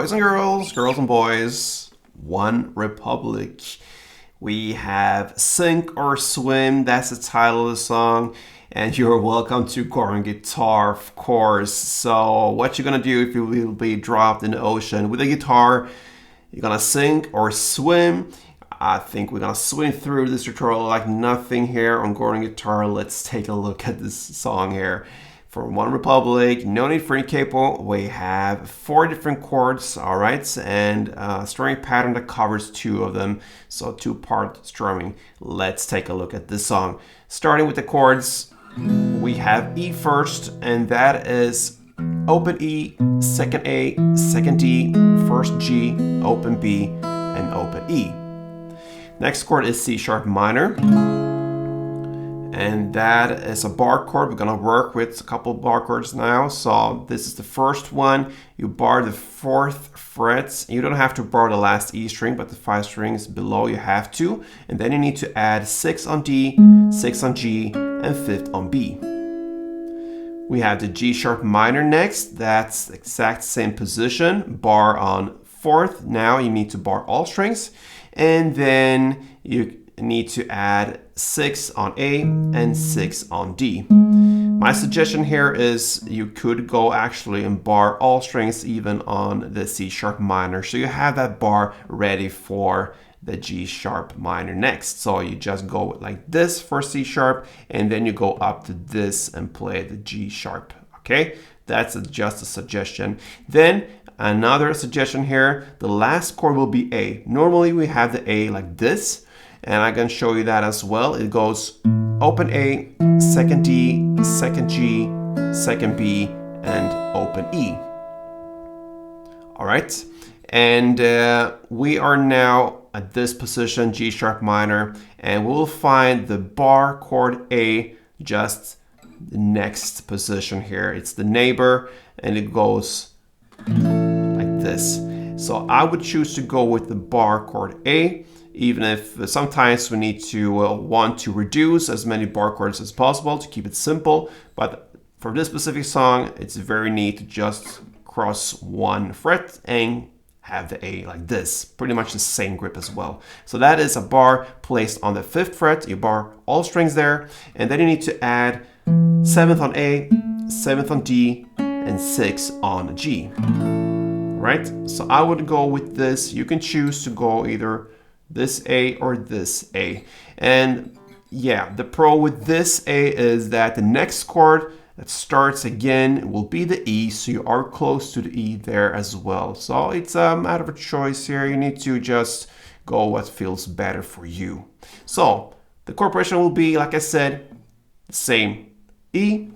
boys and girls, girls and boys, OneRepublic. We have Sink or Swim, that's the title of the song. And you're welcome to Chord and Guitar, of course. So what you're gonna do if you will be dropped in the ocean with a guitar, you're gonna sink or swim. I think we're gonna swim through this tutorial like nothing here on Chord and Guitar. Let's take a look at this song here. For OneRepublic, no need for any capo. We have 4 different chords, all right, and a strumming pattern that covers 2 of them. So 2-part strumming. Let's take a look at this song. Starting with the chords, we have E first, and that is open E, second A, second D, first G, open B, and open E. Next chord is C sharp minor. And that is a bar chord. We're gonna work with a couple bar chords now. So this is the first one. You bar the 4th fret. You don't have to bar the last E string, but the 5 strings below you have to. And then you need to add 6 on D, 6 on G, and 5th on B. We have the G sharp minor next. That's the exact same position. Bar on 4th. Now you need to bar all strings. And then you need to add 6 on A and 6 on D. My suggestion here is you could go actually and bar all strings even on the C sharp minor, so you have that bar ready for the G sharp minor next. So you just go like this for C sharp, and then you go up to this and play the G sharp. Okay, that's just a suggestion. Then another suggestion here, the last chord will be A. Normally we have the A like this, and I can show you that as well. It goes open A, second D, second G, second B, and open E. All right, and we are now at this position, G sharp minor, and we'll find the bar chord A just the next position here. It's the neighbor, and it goes like this. So I would choose to go with the bar chord A, even if sometimes we need to want to reduce as many bar chords as possible to keep it simple. But for this specific song, it's very neat to just cross 1 fret and have the A like this. Pretty much the same grip as well. So that is a bar placed on the 5th fret. You bar all strings there, and then you need to add 7th on A, 7th on D, and 6 on G. Right? So I would go with this. You can choose to go either this A or this A. And yeah, the pro with this A is that the next chord that starts again will be the E, so you are close to the E there as well. So it's a matter of a choice here. You need to just go what feels better for you. So the chord progression will be, like I said, the same: E,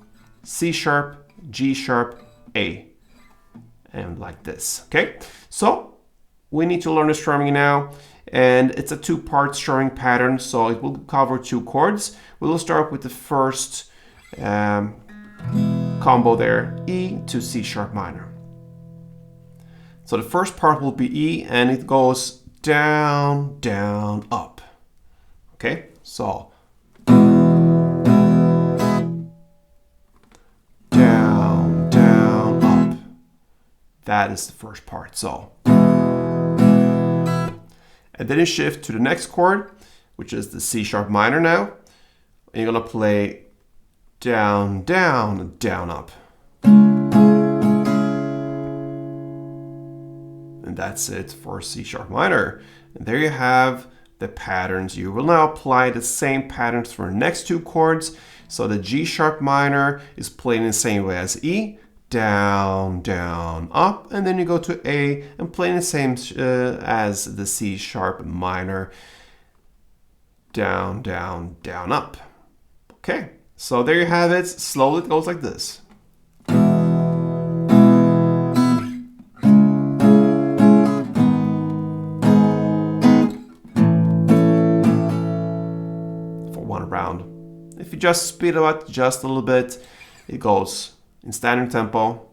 C sharp, G sharp, A, and like this. Okay, so we need to learn the strumming now. And it's a 2-part strumming pattern, so it will cover 2 chords. We will start with the first combo there, E to C sharp minor. So the first part will be E, and it goes down, down, up. Okay, so down, down, up. That is the first part. So. And then you shift to the next chord, which is the C sharp minor now. And you're gonna play down, down, down, up. And that's it for C sharp minor. And there you have the patterns. You will now apply the same patterns for the next 2 chords. So the G sharp minor is played in the same way as E. Down, down, up, and then you go to A and play the same as the C sharp minor. Down, down, down, up. Okay, so there you have it. Slowly it goes like this. For 1 round. If you just speed it up just a little bit, it goes in standard tempo.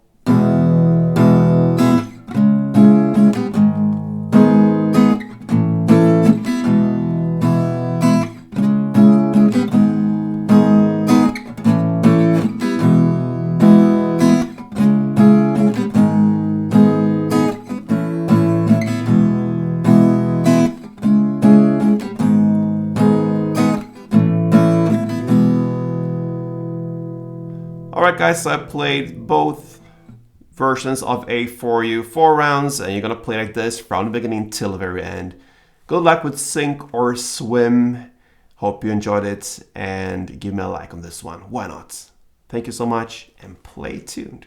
Alright guys, so I played both versions of A for you, 4 rounds, and you're gonna play like this from the beginning till the very end. Good luck with sink or swim. Hope you enjoyed it, and give me a like on this one. Why not? Thank you so much, and play tuned.